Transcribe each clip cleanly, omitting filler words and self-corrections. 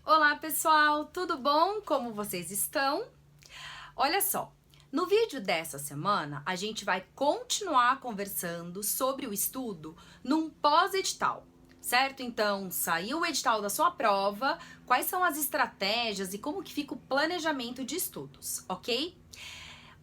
Olá pessoal, tudo bom? Como vocês estão? Olha só, no vídeo dessa semana a gente vai continuar conversando sobre o estudo num pós-edital, certo? Então, saiu o edital da sua prova, quais são as estratégias e como que fica o planejamento de estudos, ok?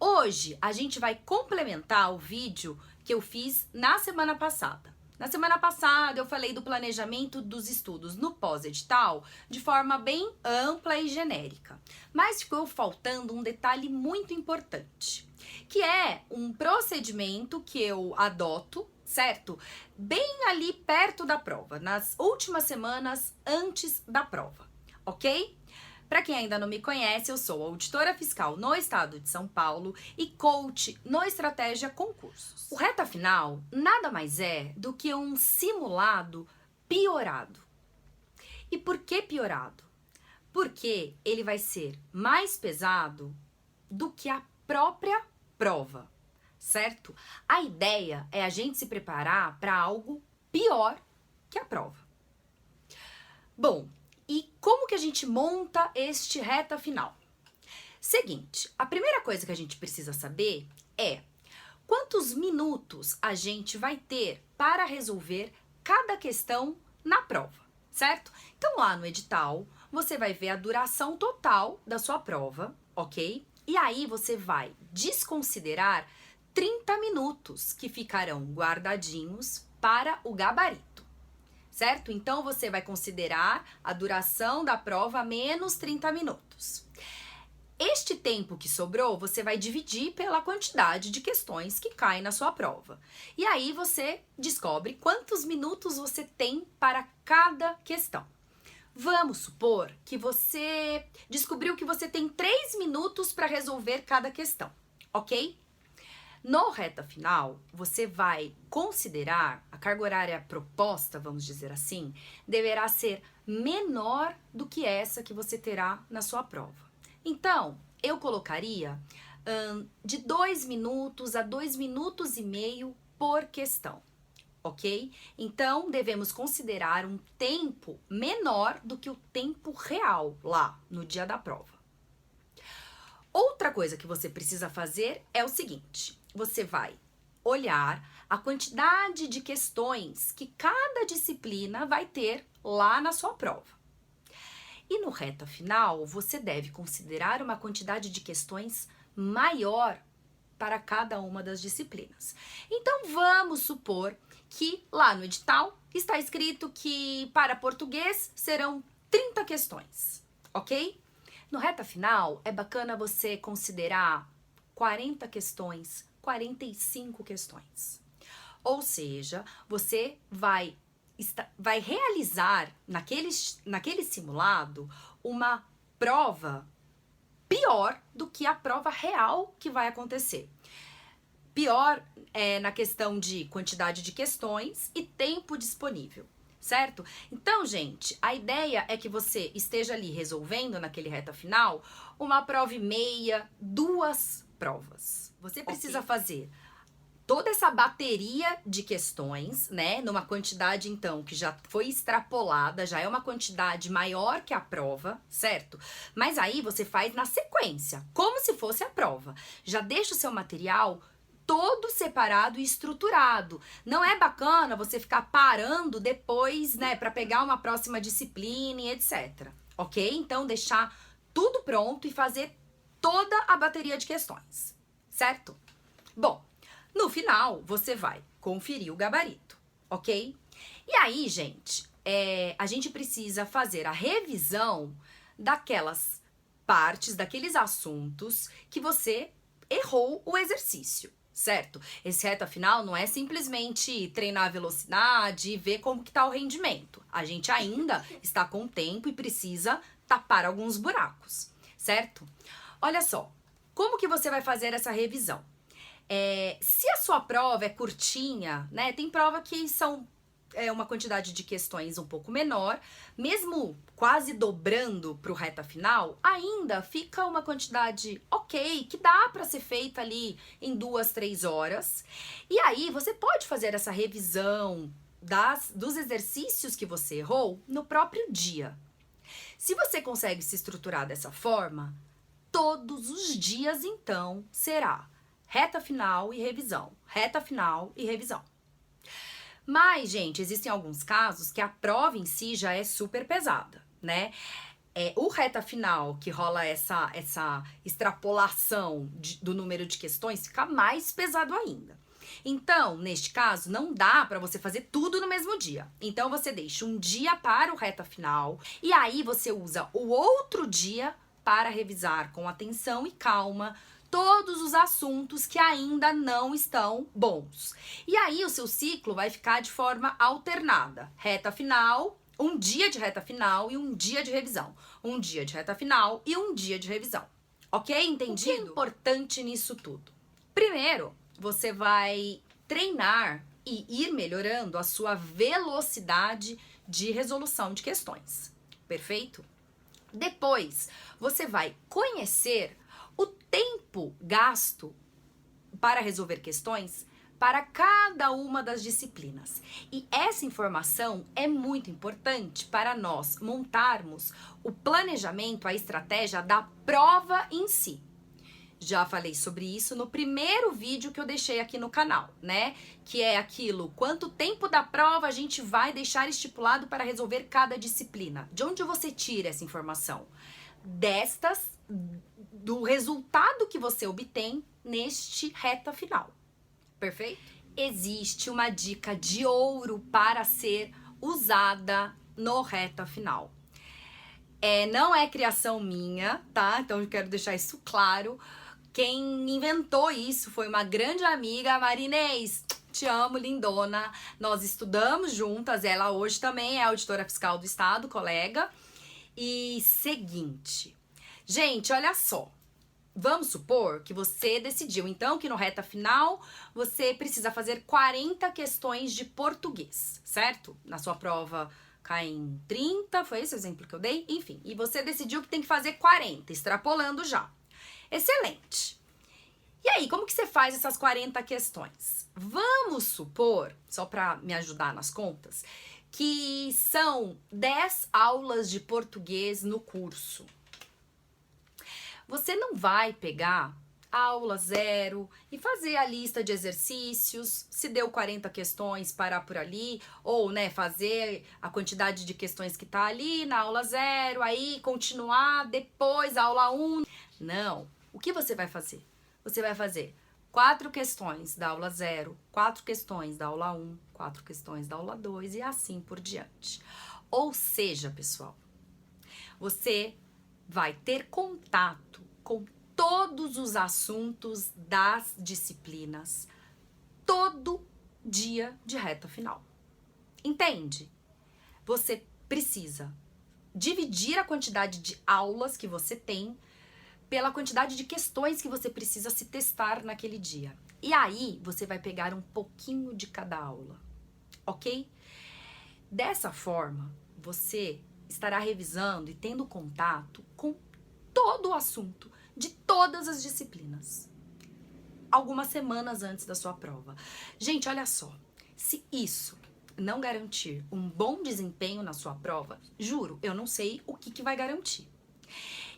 Hoje a gente vai complementar o vídeo que eu fiz na semana passada. Na semana passada eu falei do planejamento dos estudos no pós-edital de forma bem ampla e genérica, mas ficou faltando um detalhe muito importante, que é um procedimento que eu adoto, certo? Bem ali perto da prova, nas últimas semanas antes da prova, ok? Para quem ainda não me conhece, eu sou auditora fiscal no estado de São Paulo e coach no Estratégia Concursos. O Reta Final nada mais é do que um simulado piorado. E por que piorado? Porque ele vai ser mais pesado do que a própria prova, certo? A ideia é a gente se preparar para algo pior que a prova. Bom, e como que a gente monta este reta final? Seguinte, a primeira coisa que a gente precisa saber é quantos minutos a gente vai ter para resolver cada questão na prova, certo? Então lá no edital, você vai ver a duração total da sua prova, ok? E aí você vai desconsiderar 30 minutos que ficarão guardadinhos para o gabarito. Certo? Então, você vai considerar a duração da prova menos 30 minutos. Este tempo que sobrou, você vai dividir pela quantidade de questões que caem na sua prova. E aí, você descobre quantos minutos você tem para cada questão. Vamos supor que você descobriu que você tem 3 minutos para resolver cada questão, ok? No reta final, você vai considerar a carga horária proposta, vamos dizer assim, deverá ser menor do que essa que você terá na sua prova. Então, eu colocaria de 2 minutos a 2 minutos e meio por questão, ok? Então, devemos considerar um tempo menor do que o tempo real lá no dia da prova. Outra coisa que você precisa fazer é o seguinte: você vai olhar a quantidade de questões que cada disciplina vai ter lá na sua prova. E no reta final, você deve considerar uma quantidade de questões maior para cada uma das disciplinas. Então, vamos supor que lá no edital está escrito que para português serão 30 questões, ok? No reta final, é bacana você considerar 40 questões, 45 questões. Ou seja, você vai realizar naquele simulado uma prova pior do que a prova real que vai acontecer. Pior na questão de quantidade de questões e tempo disponível. Certo? Então, gente, a ideia é que você esteja ali resolvendo naquele reta final uma prova e meia, 2 provas. Você precisa fazer toda essa bateria de questões, né? Numa quantidade, então, que já foi extrapolada, já é uma quantidade maior que a prova, certo? Mas aí você faz na sequência, como se fosse a prova. Já deixa o seu material todo separado e estruturado. Não é bacana você ficar parando depois, né, para pegar uma próxima disciplina e etc. Ok? Então, deixar tudo pronto e fazer toda a bateria de questões, certo? Bom, no final, você vai conferir o gabarito, ok? E aí, gente, a gente precisa fazer a revisão daquelas partes, daqueles assuntos que você errou o exercício. Certo? Esse reta final não é simplesmente treinar a velocidade e ver como que tá o rendimento. A gente ainda está com tempo e precisa tapar alguns buracos, certo? Olha só, como que você vai fazer essa revisão? Se a sua prova é curtinha, né? Tem prova que são uma quantidade de questões um pouco menor, mesmo quase dobrando para o reta final, ainda fica uma quantidade ok, que dá para ser feita ali em 2, 3 horas. E aí você pode fazer essa revisão dos exercícios que você errou no próprio dia, Se você consegue se estruturar dessa forma, todos os dias, então, será reta final e revisão, reta final e revisão. Mas, gente, existem alguns casos que a prova em si já é super pesada, né? O reta final, que rola essa extrapolação do número de questões, fica mais pesado ainda. Então, neste caso, não dá para você fazer tudo no mesmo dia. Então, você deixa um dia para o reta final e aí você usa o outro dia para revisar com atenção e calma todos os assuntos que ainda não estão bons. E aí o seu ciclo vai ficar de forma alternada. Reta final, um dia de reta final e um dia de revisão. Um dia de reta final e um dia de revisão. Ok? Entendido? O que é importante nisso tudo? Primeiro, você vai treinar e ir melhorando a sua velocidade de resolução de questões. Perfeito? Depois, você vai conhecer o tempo gasto para resolver questões para cada uma das disciplinas. E essa informação é muito importante para nós montarmos o planejamento, a estratégia da prova em si. Já falei sobre isso no primeiro vídeo que eu deixei aqui no canal, né? Que é aquilo, quanto tempo da prova a gente vai deixar estipulado para resolver cada disciplina. De onde você tira essa informação? Do resultado que você obtém neste reta final. Perfeito? Existe uma dica de ouro para ser usada no reta final. Não é criação minha, tá? Então eu quero deixar isso claro. Quem inventou isso foi uma grande amiga, Marinês. Te amo, lindona. Nós estudamos juntas, ela hoje também é auditora fiscal do estado, colega. E seguinte, gente, olha só. Vamos supor que você decidiu, então, que no reta final você precisa fazer 40 questões de português, certo? Na sua prova cai em 30, foi esse o exemplo que eu dei? Enfim, e você decidiu que tem que fazer 40, extrapolando já. Excelente! E aí, como que você faz essas 40 questões? Vamos supor, só para me ajudar nas contas, que são 10 aulas de português no curso. Você não vai pegar a aula 0 e fazer a lista de exercícios, se deu 40 questões, parar por ali, ou, né, fazer a quantidade de questões que tá ali na aula 0, aí continuar depois a aula 1. Não. O que você vai fazer? Você vai fazer 4 questões da aula 0, 4 questões da aula 1, 4 questões da aula 2 e assim por diante. Ou seja, pessoal, você vai ter contato com todos os assuntos das disciplinas todo dia de reta final. Entende? Você precisa dividir a quantidade de aulas que você tem pela quantidade de questões que você precisa se testar naquele dia. E aí, você vai pegar um pouquinho de cada aula, ok? Dessa forma, você estará revisando e tendo contato com todo o assunto de todas as disciplinas, algumas semanas antes da sua prova. Gente, olha só, se isso não garantir um bom desempenho na sua prova, juro, eu não sei o que vai garantir.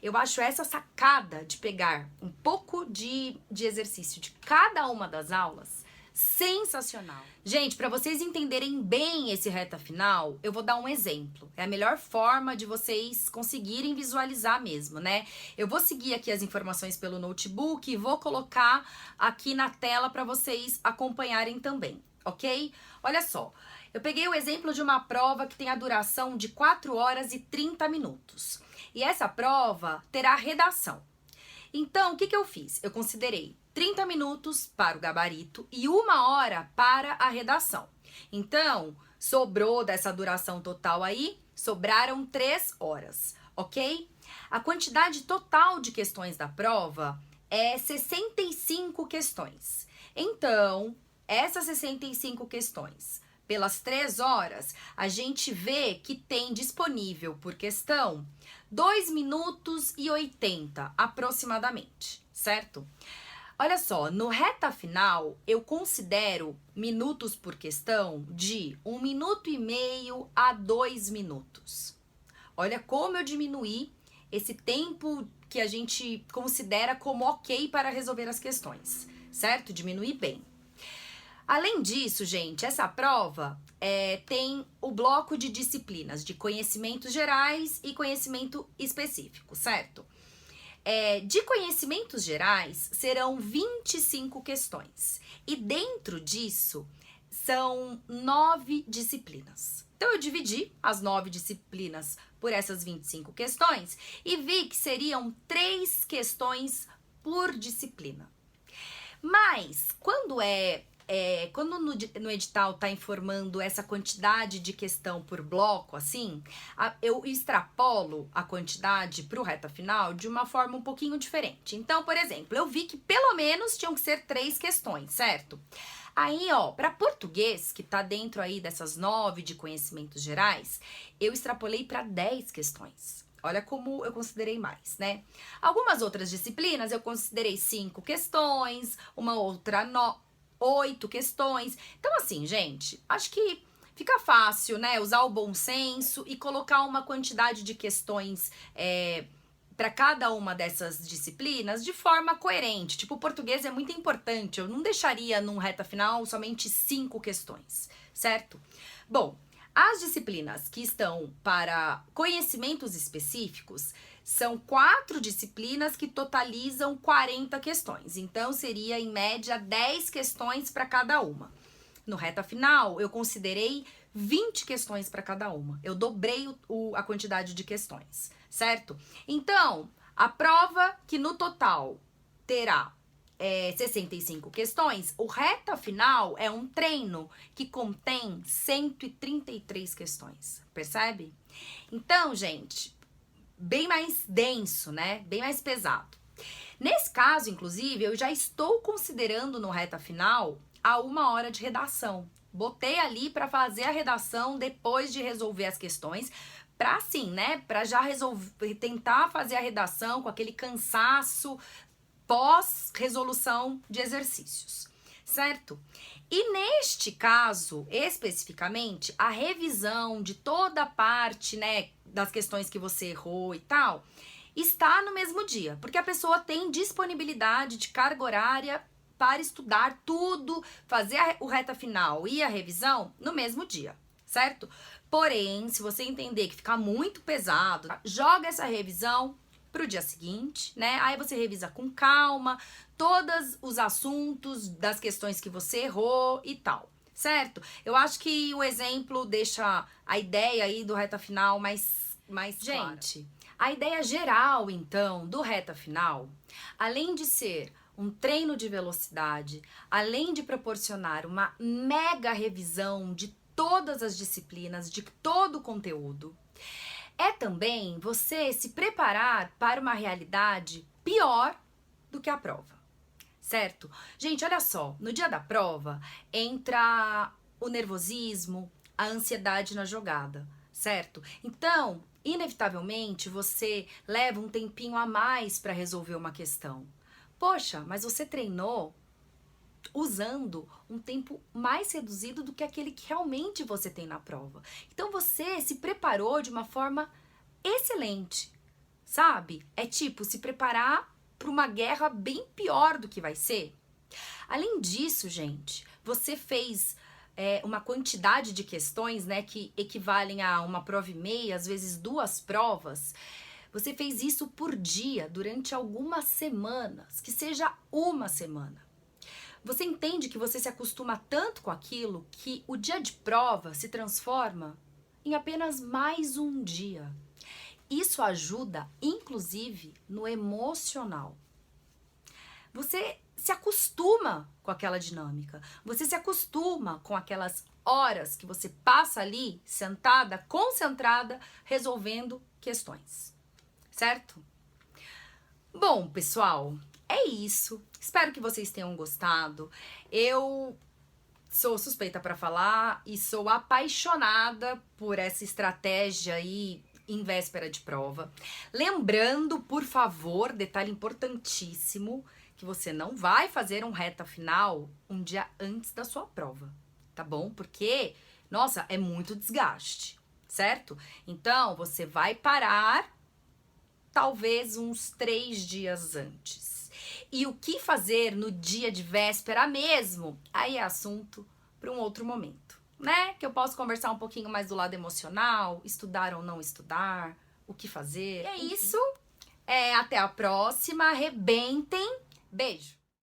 Eu acho essa sacada de pegar um pouco de exercício de cada uma das aulas sensacional. Gente, para vocês entenderem bem esse reta final, eu vou dar um exemplo. É a melhor forma de vocês conseguirem visualizar mesmo, né? Eu vou seguir aqui as informações pelo notebook e vou colocar aqui na tela para vocês acompanharem também, ok? Olha só, eu peguei o exemplo de uma prova que tem a duração de 4 horas e 30 minutos. E essa prova terá redação. Então, o que eu fiz? Eu considerei 30 minutos para o gabarito e 1 hora para a redação. Então, sobrou dessa duração total aí, sobraram 3 horas, ok? A quantidade total de questões da prova é 65 questões. Então, essas 65 questões, pelas 3 horas, a gente vê que tem disponível por questão 2 minutos e 80 aproximadamente, certo? Olha só, no reta final, eu considero minutos por questão de 1 minuto e meio a 2 minutos. Olha como eu diminuí esse tempo que a gente considera como ok para resolver as questões, certo? Diminuí bem. Além disso, gente, essa prova tem o bloco de disciplinas de conhecimentos gerais e conhecimento específico, certo? De conhecimentos gerais, serão 25 questões. E dentro disso, são 9 disciplinas. Então, eu dividi as 9 disciplinas por essas 25 questões e vi que seriam 3 questões por disciplina. Mas, quando no edital tá informando essa quantidade de questão por bloco, assim, eu extrapolo a quantidade pro reta final de uma forma um pouquinho diferente. Então, por exemplo, eu vi que pelo menos tinham que ser 3 questões, certo? Aí, ó, para português, que tá dentro aí dessas 9 de conhecimentos gerais, eu extrapolei para 10 questões. Olha como eu considerei mais, né? Algumas outras disciplinas eu considerei 5 questões, uma outra 8 questões. Então, assim, gente, acho que fica fácil, né? Usar o bom senso e colocar uma quantidade de questões para cada uma dessas disciplinas de forma coerente. Tipo, o português é muito importante. Eu não deixaria num reta final somente 5 questões, certo? Bom, as disciplinas que estão para conhecimentos específicos são 4 disciplinas que totalizam 40 questões. Então, seria, em média, 10 questões para cada uma. No reta final, eu considerei 20 questões para cada uma. Eu dobrei a quantidade de questões, certo? Então, a prova que no total terá 65 questões, o reta final é um treino que contém 133 questões, percebe? Então, gente, bem mais denso, né? Bem mais pesado. Nesse caso, inclusive, eu já estou considerando no reta final a 1 hora de redação. Botei ali para fazer a redação depois de resolver as questões, para assim, né? Para já resolver, tentar fazer a redação com aquele cansaço pós-resolução de exercícios, certo? E neste caso, especificamente, a revisão de toda a parte, né, das questões que você errou e tal, está no mesmo dia, porque a pessoa tem disponibilidade de carga horária para estudar tudo, fazer o reta final e a revisão no mesmo dia, certo? Porém, se você entender que fica muito pesado, joga essa revisão pro dia seguinte, né? Aí você revisa com calma todos os assuntos das questões que você errou e tal, certo? Eu acho que o exemplo deixa a ideia aí do reta final mais clara. Gente, a ideia geral, então, do reta final, além de ser um treino de velocidade, além de proporcionar uma mega revisão de todas as disciplinas, de todo o conteúdo, é também você se preparar para uma realidade pior do que a prova, certo? Gente, olha só, no dia da prova entra o nervosismo, a ansiedade na jogada, certo? Então, inevitavelmente, você leva um tempinho a mais para resolver uma questão. Poxa, mas você treinou usando um tempo mais reduzido do que aquele que realmente você tem na prova. Então você se preparou de uma forma excelente, sabe? É tipo se preparar para uma guerra bem pior do que vai ser. Além disso, gente, você fez uma quantidade de questões, né, que equivalem a uma prova e meia, às vezes 2 provas. Você fez isso por dia durante algumas semanas, que seja uma semana. Você entende que você se acostuma tanto com aquilo que o dia de prova se transforma em apenas mais um dia. Isso ajuda, inclusive, no emocional. Você se acostuma com aquela dinâmica. Você se acostuma com aquelas horas que você passa ali, sentada, concentrada, resolvendo questões. Certo? Bom, pessoal, é isso. Espero que vocês tenham gostado. Eu sou suspeita para falar e sou apaixonada por essa estratégia aí em véspera de prova. Lembrando, por favor, detalhe importantíssimo, que você não vai fazer um reta final um dia antes da sua prova, tá bom? Porque, nossa, é muito desgaste, certo? Então, você vai parar talvez uns 3 dias antes. E o que fazer no dia de véspera mesmo? Aí é assunto para um outro momento, né? Que eu posso conversar um pouquinho mais do lado emocional, estudar ou não estudar, o que fazer. E é isso. Até a próxima. Arrebentem. Beijo.